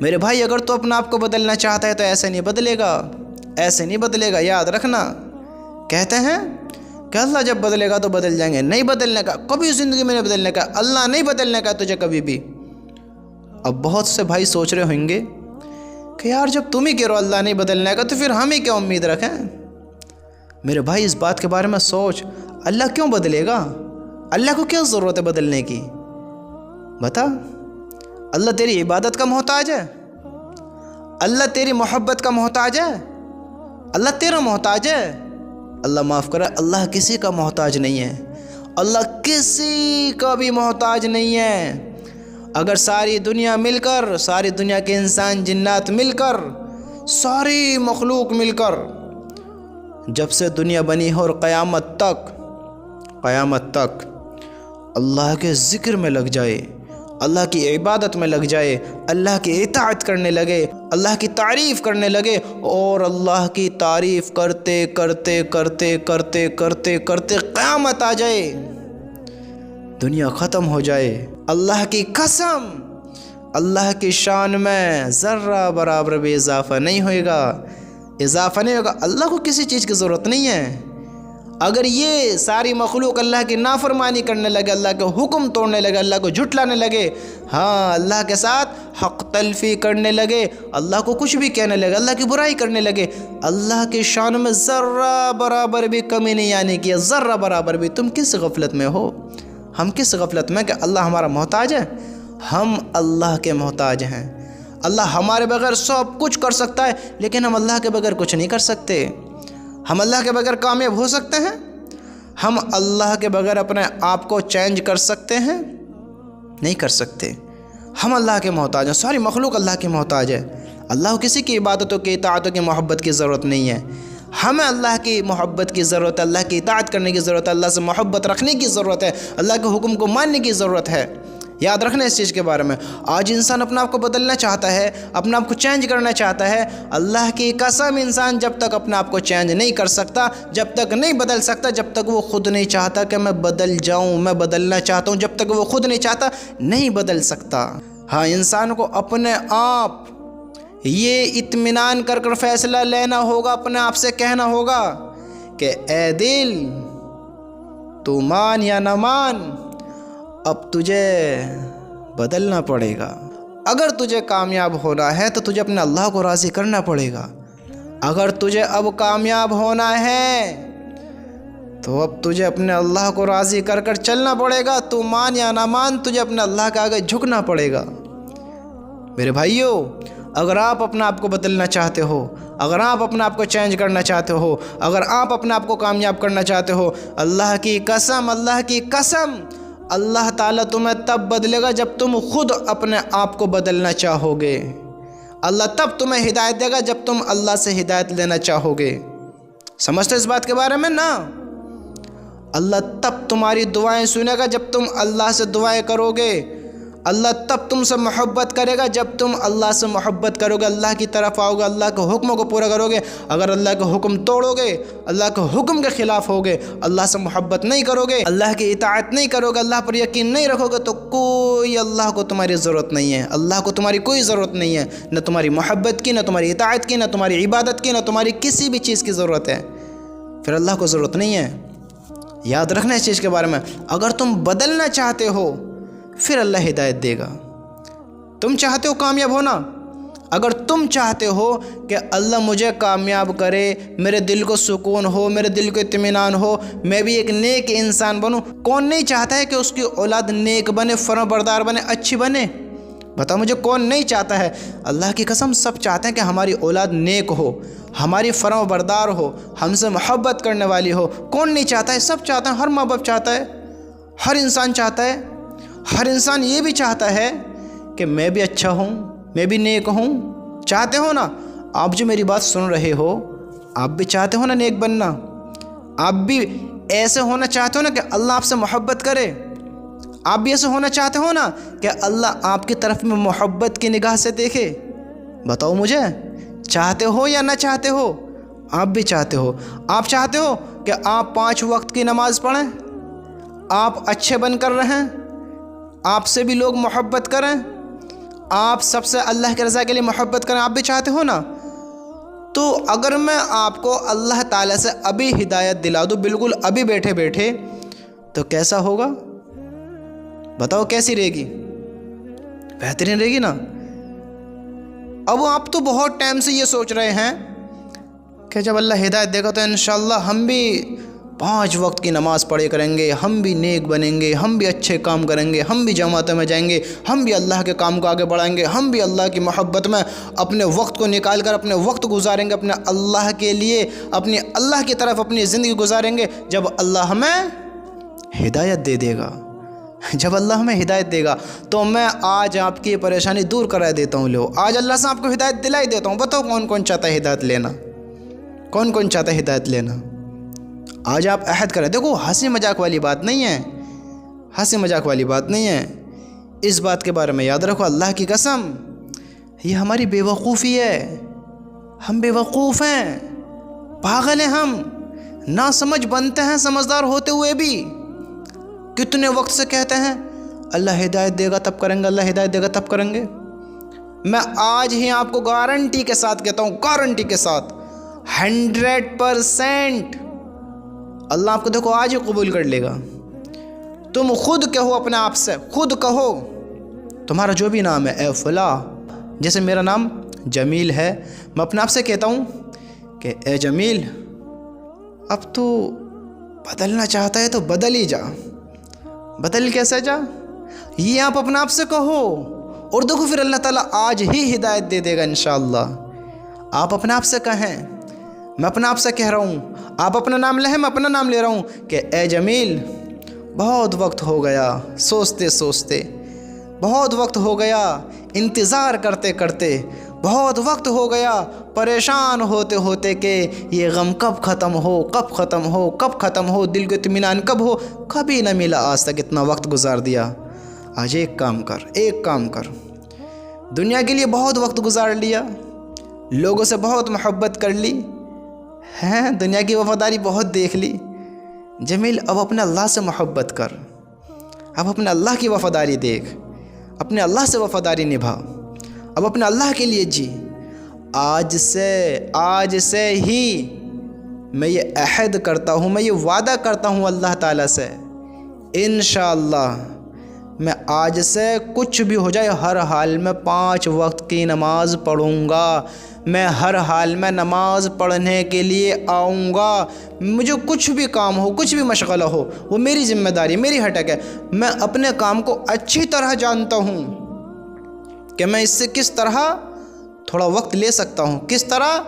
میرے بھائی اگر تو اپنے آپ کو بدلنا چاہتا ہے تو ایسے نہیں بدلے گا، ایسے نہیں بدلے گا، یاد رکھنا۔ کہتے ہیں کہ اللہ جب بدلے گا تو بدل جائیں گے، نہیں بدلنے کا، کبھی زندگی میں نہیں بدلنے کا، اللہ نہیں بدلنے کا تجھے کبھی بھی۔ اب بہت سے بھائی سوچ رہے ہوں گے کہ یار جب تم ہی کہہ رہو اللہ نہیں بدلنے کا تو پھر ہم ہی کیا امید رکھیں؟ میرے بھائی اس بات کے بارے میں سوچ، اللہ کیوں بدلے گا؟ اللہ کو کیا ضرورت ہے بدلنے کی؟ بتا، اللہ تیری عبادت کا محتاج ہے؟ اللہ تیری محبت کا محتاج ہے؟ اللہ تیرا محتاج ہے؟ اللہ معاف کرے، اللہ کسی کا محتاج نہیں ہے، اللہ کسی کا بھی محتاج نہیں ہے۔ اگر ساری دنیا مل کر، ساری دنیا کے انسان جنات مل کر، ساری مخلوق مل کر جب سے دنیا بنی ہے اور قیامت تک اللہ کے ذکر میں لگ جائے، اللہ کی عبادت میں لگ جائے، اللہ کی اطاعت کرنے لگے، اللہ کی تعریف کرنے لگے، اور اللہ کی تعریف کرتے کرتے کرتے کرتے کرتے کرتے قیامت آ جائے، دنیا ختم ہو جائے، اللہ کی قسم اللہ کی شان میں ذرہ برابر بھی اضافہ نہیں ہوئے گا، اضافہ نہیں ہوگا۔ اللہ کو کسی چیز کی ضرورت نہیں ہے۔ اگر یہ ساری مخلوق اللہ کی نافرمانی کرنے لگے، اللہ کے حکم توڑنے لگے، اللہ کو جھٹلانے لگے، ہاں اللہ کے ساتھ حق تلفی کرنے لگے، اللہ کو کچھ بھی کہنے لگے، اللہ کی برائی کرنے لگے، اللہ کی شان میں ذرہ برابر بھی کمی نہیں آنے کی، ذرہ برابر بھی، تم کس غفلت میں ہو؟ ہم کس غفلت میں کہ اللہ ہمارا محتاج ہے؟ ہم اللہ کے محتاج ہیں۔ اللہ ہمارے بغیر سب کچھ کر سکتا ہے، لیکن ہم اللہ کے بغیر کچھ نہیں کر سکتے۔ ہم اللہ کے بغیر کامیاب ہو سکتے ہیں؟ ہم اللہ کے بغیر اپنے آپ کو چینج کر سکتے ہیں؟ نہیں کر سکتے۔ ہم اللہ کے محتاج ہیں، ساری مخلوق اللہ کے محتاج ہے۔ اللہ کو کسی کی عبادتوں کی اطاعتوں کی محبت کی ضرورت نہیں ہے۔ ہمیں اللہ کی محبت کی ضرورت ہے، اللہ کی اطاعت کرنے کی ضرورت ہے، اللہ سے محبت رکھنے کی ضرورت ہے، اللہ کے حکم کو ماننے کی ضرورت ہے۔ یاد رکھنا اس چیز کے بارے میں۔ آج انسان اپنے آپ کو بدلنا چاہتا ہے، اپنے آپ کو چینج کرنا چاہتا ہے، اللہ کی قسم انسان جب تک اپنے آپ کو چینج نہیں کر سکتا، جب تک نہیں بدل سکتا، جب تک وہ خود نہیں چاہتا کہ میں بدل جاؤں، میں بدلنا چاہتا ہوں، جب تک وہ خود نہیں چاہتا نہیں بدل سکتا۔ ہاں، انسان کو اپنے آپ یہ اطمینان کر کر فیصلہ لینا ہوگا، اپنے آپ سے کہنا ہوگا کہ اے دل تو مان یا نہ مان، اب تجھے بدلنا پڑے گا۔ اگر تجھے کامیاب ہونا ہے تو تجھے اپنے اللہ کو راضی کرنا پڑے گا۔ اگر تجھے اب کامیاب ہونا ہے تو اب تجھے اپنے اللہ کو راضی کر کر چلنا پڑے گا۔ تو مان یا نہ مان، تجھے اپنے اللہ کے آگے جھکنا پڑے گا۔ میرے بھائیوں، اگر آپ اپنے آپ کو بدلنا چاہتے ہو، اگر آپ اپنے آپ کو چینج کرنا چاہتے ہو، اگر آپ اپنے آپ کو کامیاب کرنا چاہتے ہو، اللہ کی قسم اللہ تعالیٰ تمہیں تب بدلے گا جب تم خود اپنے آپ کو بدلنا چاہو گے۔ اللہ تب تمہیں ہدایت دے گا جب تم اللہ سے ہدایت لینا چاہو گے۔ سمجھتے اس بات کے بارے میں نا؟ اللہ تب تمہاری دعائیں سنے گا جب تم اللہ سے دعائیں کرو گے۔ اللہ تب تم سے محبت کرے گا جب تم اللہ سے محبت کرو گے، اللہ کی طرف آؤ گے، اللہ کے حکموں کو پورا کرو گے۔ اگر اللہ کے حکم توڑو گے، اللہ کے حکم کے خلاف ہوگے، اللہ سے محبت نہیں کرو گے، اللہ کی اطاعت نہیں کرو گے، اللہ پر یقین نہیں رکھو گے، تو کوئی اللہ کو تمہاری ضرورت نہیں ہے، اللہ کو تمہاری کوئی ضرورت نہیں ہے، نہ تمہاری محبت کی، نہ تمہاری اطاعت کی، نہ تمہاری عبادت کی، نہ تمہاری کسی بھی چیز کی ضرورت ہے۔ پھر اللہ کو ضرورت نہیں ہے۔ یاد رکھنا اس چیز کے بارے میں۔ اگر تم بدلنا چاہتے ہو پھر اللہ ہدایت دے گا۔ تم چاہتے ہو کامیاب ہونا، اگر تم چاہتے ہو کہ اللہ مجھے کامیاب کرے، میرے دل کو سکون ہو، میرے دل کو اطمینان ہو، میں بھی ایک نیک انسان بنوں۔ کون نہیں چاہتا ہے کہ اس کی اولاد نیک بنے، فرمانبردار بنے، اچھی بنے؟ بتا مجھے، کون نہیں چاہتا ہے؟ اللہ کی قسم سب چاہتے ہیں کہ ہماری اولاد نیک ہو، ہماری فرمانبردار ہو، ہم سے محبت کرنے والی ہو۔ کون نہیں چاہتا ہے؟ سب چاہتے ہیں، ہر ماں باپ چاہتا ہے، ہر انسان چاہتا ہے۔ ہر انسان یہ بھی چاہتا ہے کہ میں بھی اچھا ہوں، میں بھی نیک ہوں۔ چاہتے ہو نا؟ آپ جو میری بات سن رہے ہو، آپ بھی چاہتے ہو نا نیک بننا؟ آپ بھی ایسے ہونا چاہتے ہو نا کہ اللہ آپ سے محبت کرے؟ آپ بھی ایسے ہونا چاہتے ہو نا کہ اللہ آپ کی طرف میں محبت کی نگاہ سے دیکھے؟ بتاؤ مجھے، چاہتے ہو یا نہ چاہتے ہو؟ آپ بھی چاہتے ہو۔ آپ چاہتے ہو کہ آپ 5 وقت کی نماز پڑھیں، آپ اچھے بن کر رہیں، آپ سے بھی لوگ محبت کریں، آپ سب سے اللہ کی رضا کے لیے محبت کریں، آپ بھی چاہتے ہو نا؟ تو اگر میں آپ کو اللہ تعالیٰ سے ابھی ہدایت دلا دوں، بالکل ابھی بیٹھے بیٹھے، تو کیسا ہوگا؟ بتاؤ کیسی رہے گی؟ بہترین رہے گی نا؟ اب آپ تو بہت ٹائم سے یہ سوچ رہے ہیں کہ جب اللہ ہدایت دے گا تو انشاءاللہ ہم بھی 5 وقت کی نماز پڑھے کریں گے، ہم بھی نیک بنیں گے، ہم بھی اچھے کام کریں گے، ہم بھی جماعتوں میں جائیں گے، ہم بھی اللہ کے کام کو آگے بڑھائیں گے، ہم بھی اللہ کی محبت میں اپنے وقت کو نکال کر اپنے وقت گزاریں گے، اپنے اللہ کے لیے، اپنی اللہ کی طرف اپنی زندگی گزاریں گے جب اللہ ہمیں ہدایت دے دے گا۔ جب اللہ ہمیں ہدایت دے گا تو میں آج آپ کی پریشانی دور کرا دیتا ہوں، لو آج اللہ سے آپ کو ہدایت دلائی دیتا ہوں۔ بتاؤ کون کون چاہتا ہے ہدایت لینا؟ کون کون چاہتا ہے ہدایت لینا؟ آج آپ عہد کریں۔ دیکھو ہنسی مذاق والی بات نہیں ہے، ہنسی مذاق والی بات نہیں ہے۔ اس بات کے بارے میں یاد رکھو، اللہ کی قسم یہ ہماری بے وقوفی ہے، ہم بے وقوف ہیں، پاگل ہیں، ہم نا سمجھ بنتے ہیں سمجھدار ہوتے ہوئے بھی۔ کتنے وقت سے کہتے ہیں اللہ ہدایت دے گا تب کریں گے، اللہ ہدایت دے گا تب کریں گے۔ میں آج ہی آپ کو گارنٹی کے ساتھ کہتا ہوں، گارنٹی کے ساتھ 100% اللہ آپ کو دیکھو آج ہی قبول کر لے گا۔ تم خود کہو اپنے آپ سے، خود کہو، تمہارا جو بھی نام ہے، اے فلاں، جیسے میرا نام جمیل ہے، میں اپنے آپ سے کہتا ہوں کہ اے جمیل، اب تو بدلنا چاہتا ہے تو بدل ہی جا۔ بدل کیسے جا؟ یہ آپ اپنے آپ سے کہو، اور دیکھو پھر اللہ تعالیٰ آج ہی ہدایت دے دے گا انشاءاللہ۔ آپ اپنے آپ سے کہیں، میں اپنے آپ سے کہہ رہا ہوں، آپ اپنا نام لیں، میں اپنا نام لے رہا ہوں کہ اے جمیل، بہت وقت ہو گیا سوچتے سوچتے، بہت وقت ہو گیا انتظار کرتے کرتے، بہت وقت ہو گیا پریشان ہوتے ہوتے کہ یہ غم کب ختم ہو، کب ختم ہو، کب ختم ہو، دل کو اطمینان کب ہو، کبھی نہ ملا آج تک، اتنا وقت گزار دیا۔ آج ایک کام کر، ایک کام کر، دنیا کے لیے بہت وقت گزار لیا، لوگوں سے بہت محبت کر لی ہیں، دنیا کی وفاداری بہت دیکھ لی، جمیل اب اپنے اللہ سے محبت کر، اب اپنے اللہ کی وفاداری دیکھ، اپنے اللہ سے وفاداری نبھا، اب اپنے اللہ کے لیے جی۔ آج سے ہی میں یہ عہد کرتا ہوں، میں یہ وعدہ کرتا ہوں اللہ تعالیٰ سے، انشاءاللہ میں آج سے کچھ بھی ہو جائے ہر حال میں 5 وقت کی نماز پڑھوں گا، میں ہر حال میں نماز پڑھنے کے لیے آؤں گا، مجھے کچھ بھی کام ہو، کچھ بھی مشغلہ ہو، وہ میری ذمہ داری، میری ہٹک ہے۔ میں اپنے کام کو اچھی طرح جانتا ہوں کہ میں اس سے کس طرح تھوڑا وقت لے سکتا ہوں، کس طرح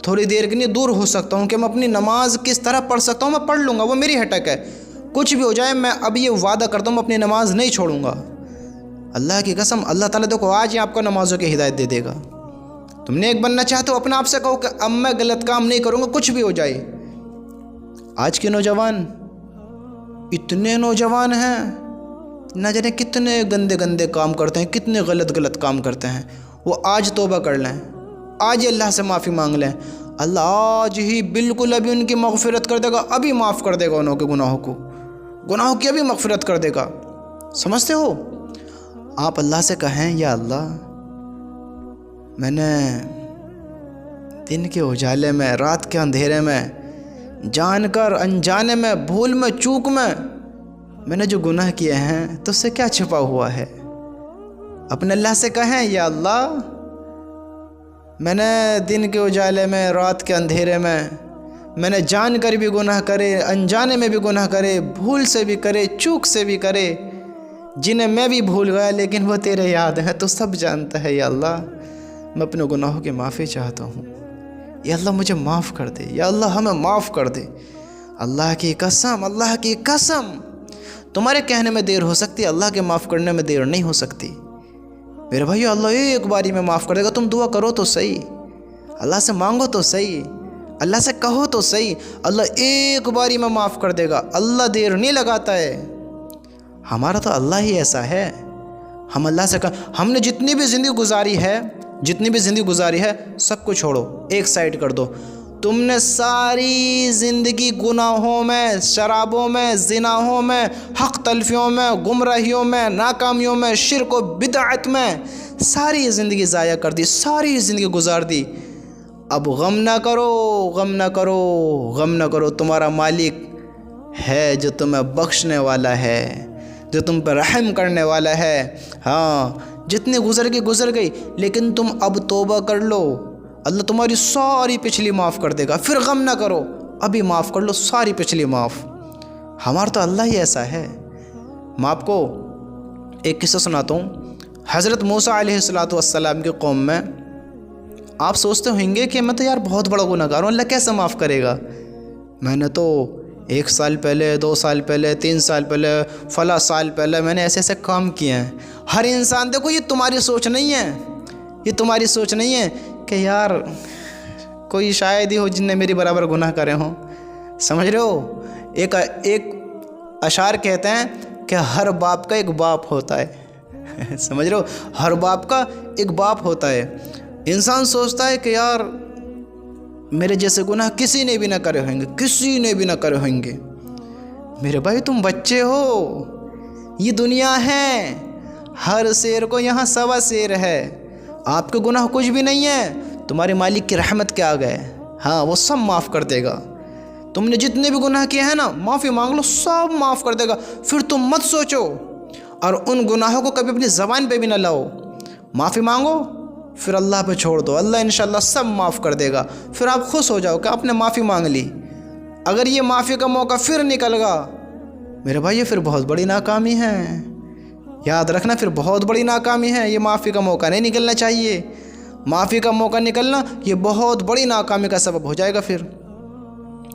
تھوڑی دیر کے لیے دور ہو سکتا ہوں، کہ میں اپنی نماز کس طرح پڑھ سکتا ہوں، میں پڑھ لوں گا، وہ میری ہٹک ہے۔ کچھ بھی ہو جائے میں اب یہ وعدہ کرتا ہوں میں اپنی نماز نہیں چھوڑوں گا۔ اللہ کی قسم اللہ تعالیٰ دیکھو آج ہی آپ کو نمازوں کی ہدایت دے دے گا۔ تم نیک بننا چاہتے ہو، اپنے آپ سے کہو کہ اب میں غلط کام نہیں کروں گا، کچھ بھی ہو جائے۔ آج کے نوجوان اتنے نوجوان ہیں، نہ جانے کتنے گندے گندے کام کرتے ہیں، کتنے غلط کام کرتے ہیں۔ وہ آج توبہ کر لیں، آج ہی اللہ سے معافی مانگ لیں، اللہ آج ہی بالکل ابھی ان کی مغفرت کر دے گا، ابھی معاف کر دے گا انہوں کے گناہوں کی ابھی مغفرت کر دے گا۔ سمجھتے ہو؟ آپ اللہ سے کہیں یا اللہ میں نے دن کے اجالے میں، رات کے اندھیرے میں، جان کر انجانے میں، بھول میں، چوک میں نے جو گناہ کیے ہیں تو اس سے کیا چھپا ہوا ہے۔ اپنے اللہ سے کہیں یا اللہ میں نے دن کے اجالے میں، رات کے اندھیرے میں نے جان کر بھی گناہ کرے، انجانے میں بھی گناہ کرے، بھول سے بھی کرے، چوک سے بھی کرے، جنہیں میں بھی بھول گیا لیکن وہ تیرے یاد ہیں، تو سب جانتا ہے۔ یا اللہ میں اپنے گناہوں کی معافی چاہتا ہوں، یا اللہ مجھے معاف کر دے، یا اللہ ہمیں معاف کر دے۔ اللہ کی قسم، اللہ کی قسم، تمہارے کہنے میں دیر ہو سکتی، اللہ کے معاف کرنے میں دیر نہیں ہو سکتی۔ میرے بھائیو اللہ ایک باری میں معاف کر دے گا، تم دعا کرو تو صحیح، اللہ سے مانگو تو صحیح، اللہ سے کہو تو صحیح، اللہ ایک باری میں معاف کر دے گا، اللہ دیر نہیں لگاتا ہے۔ ہمارا تو اللہ ہی ایسا ہے، ہم اللہ سے ہم نے جتنی بھی زندگی گزاری ہے سب کو چھوڑو، ایک سائڈ کر دو، تم نے ساری زندگی گناہوں میں، شرابوں میں، زناہوں میں، حق تلفیوں میں، گمراہیوں میں، ناکامیوں میں، شرک و بدعت میں ساری زندگی ضائع کر دی، ساری زندگی گزار دی۔ اب غم نہ کرو، غم نہ کرو، غم نہ کرو، تمہارا مالک ہے جو تمہیں بخشنے والا ہے، جو تم پر رحم کرنے والا ہے۔ ہاں، جتنی گزر گئی، لیکن تم اب توبہ کر لو، اللہ تمہاری ساری پچھلی معاف کر دے گا۔ پھر غم نہ کرو، ابھی معاف کر لو ساری پچھلی معاف۔ ہمارا تو اللہ ہی ایسا ہے۔ میں آپ کو ایک قصہ سناتا ہوں۔ حضرت موسیٰ علیہ السلام کی قوم میں، آپ سوچتے ہوں گے کہ میں تو یار بہت بڑا گناہ گار ہوں، اللہ کیسے معاف کرے گا؟ میں نے تو 1 سال پہلے، 2 سال پہلے، 3 سال پہلے، فلاں سال پہلے میں نے ایسے کام کیے ہیں۔ ہر انسان، دیکھو یہ تمہاری سوچ نہیں ہے، یہ تمہاری سوچ نہیں ہے کہ یار کوئی شاید ہی ہو جن نے میری برابر گناہ کرے ہوں۔ سمجھ رہے ہو؟ ایک اشعار کہتے ہیں کہ ہر باپ کا ایک باپ ہوتا ہے۔ سمجھ رہے ہو؟ ہر باپ کا ایک باپ ہوتا ہے۔ انسان سوچتا ہے کہ یار میرے جیسے گناہ کسی نے بھی نہ کرے ہوئیں گے، کسی نے بھی نہ کرے ہوئیں گے۔ میرے بھائی تم بچے ہو، یہ دنیا ہے، ہر شیر کو یہاں 1.25 شیر ہے۔ آپ کے گناہ کچھ بھی نہیں ہے، تمہارے مالک کی رحمت کے آگے ہے۔ ہاں، وہ سب معاف کر دے گا۔ تم نے جتنے بھی گناہ کیے ہیں نا، معافی مانگ لو، سب معاف کر دے گا۔ پھر تم مت سوچو اور ان گناہوں کو کبھی اپنی زبان پہ بھی نہ لاؤ۔ معافی مانگو، پھر اللہ پہ چھوڑ دو، اللہ انشاءاللہ سب معاف کر دے گا۔ پھر آپ خوش ہو جاؤ کہ آپ نے معافی مانگ لی۔ اگر یہ معافی کا موقع پھر نکل گا، میرے بھائی یہ پھر بہت بڑی ناکامی ہے۔ یاد رکھنا، پھر بہت بڑی ناکامی ہے۔ یہ معافی کا موقع نہیں نکلنا چاہیے۔ معافی کا موقع نکلنا یہ بہت بڑی ناکامی کا سبب ہو جائے گا پھر۔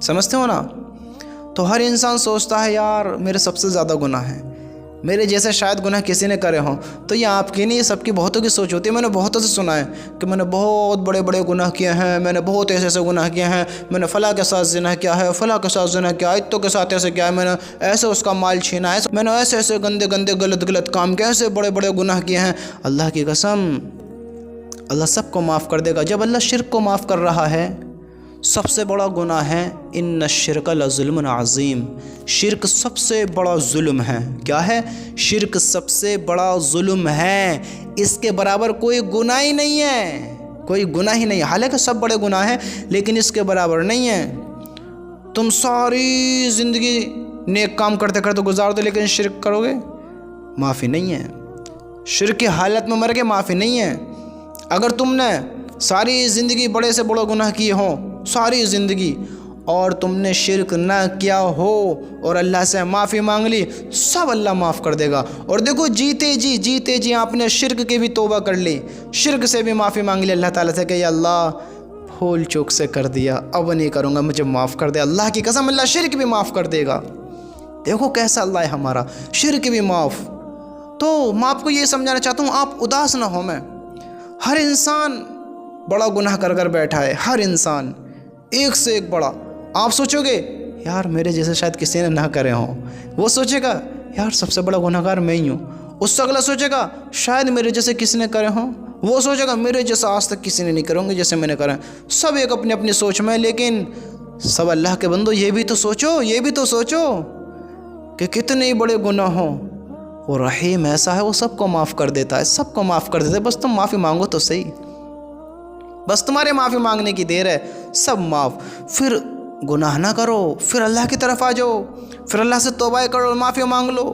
سمجھتے ہو نا؟ تو ہر انسان سوچتا ہے یار میرے سب سے زیادہ گناہ ہیں، میرے جیسے شاید گناہ کسی نے کرے ہوں۔ تو یہ آپ کی نہیں، یہ سب کی، بہتوں کی سوچ ہوتی ہے۔ میں نے بہتوں سے سنا ہے کہ میں نے بہت بڑے بڑے گناہ کیے ہیں، میں نے بہت ایسے گناہ کیے ہیں، میں نے فلاں کے ساتھ زنا کیا ہے، فلاں کے ساتھ زنا کیا ہے، اتوں کے ساتھ ایسے کیا ہے، میں نے ایسے اس کا مال چھینا ہے، میں نے ایسے گندے غلط کام کیے، ایسے بڑے بڑے گناہ کیے ہیں۔ اللہ کی قسم، اللہ سب کو معاف کر دے گا۔ جب اللہ شرک کو معاف کر رہا ہے، سب سے بڑا گناہ ہے ان الشرک لظلم عظیم، شرک سب سے بڑا ظلم ہے۔ کیا ہے؟ شرک سب سے بڑا ظلم ہے، اس کے برابر کوئی گناہ ہی نہیں ہے، کوئی گناہ ہی نہیں ہے۔ حالانکہ سب بڑے گناہ ہیں لیکن اس کے برابر نہیں ہے۔ تم ساری زندگی نیک کام کرتے کرتے گزار دو، لیکن شرک کرو گے، معافی نہیں ہے۔ شرک کی حالت میں مر کے معافی نہیں ہے۔ اگر تم نے ساری زندگی بڑے سے بڑے گناہ کیے ہوں، ساری زندگی، اور تم نے شرک نہ کیا ہو اور اللہ سے معافی مانگ لی، سب اللہ معاف کر دے گا۔ اور دیکھو جیتے جی آپ نے شرک کی بھی توبہ کر لی، شرک سے بھی معافی مانگ لی اللہ تعالیٰ سے کہ یا اللہ بھول چوک سے کر دیا، اب نہیں کروں گا، مجھے معاف کر دے۔ اللہ کی قسم اللہ شرک بھی معاف کر دے گا۔ دیکھو کیسا اللہ ہے ہمارا، شرک بھی معاف۔ تو میں آپ کو یہ سمجھانا چاہتا ہوں، آپ اداس نہ ہو۔ میں ہر انسان بڑا گناہ کر بیٹھا ہے، ہر انسان ایک سے ایک بڑا۔ آپ سوچو گے یار میرے جیسے شاید کسی نے نہ کرے ہوں، وہ سوچے گا یار سب سے بڑا گناہ گار میں ہی ہوں، اس سے اگلا سوچے گا شاید میرے جیسے کسی نے کرے ہوں، وہ سوچے گا میرے جیسا آج تک کسی نے نہیں کروں گے جیسے میں نے کرا۔ سب ایک اپنی اپنی سوچ میں، لیکن سب اللہ کے بندو یہ بھی تو سوچو کہ کتنے ہی بڑے گناہ ہوں، وہ رحیم ایسا ہے، وہ سب کو معاف کر دیتا ہے، سب کو معاف کر دیتا ہے۔ بس تم معافی مانگو تو صحیح، بس تمہارے معافی مانگنے کی دیر ہے، سب معاف۔ پھر گناہ نہ کرو، پھر اللہ کی طرف آ جاؤ، پھر اللہ سے توبہ کرو، معافی مانگ لو۔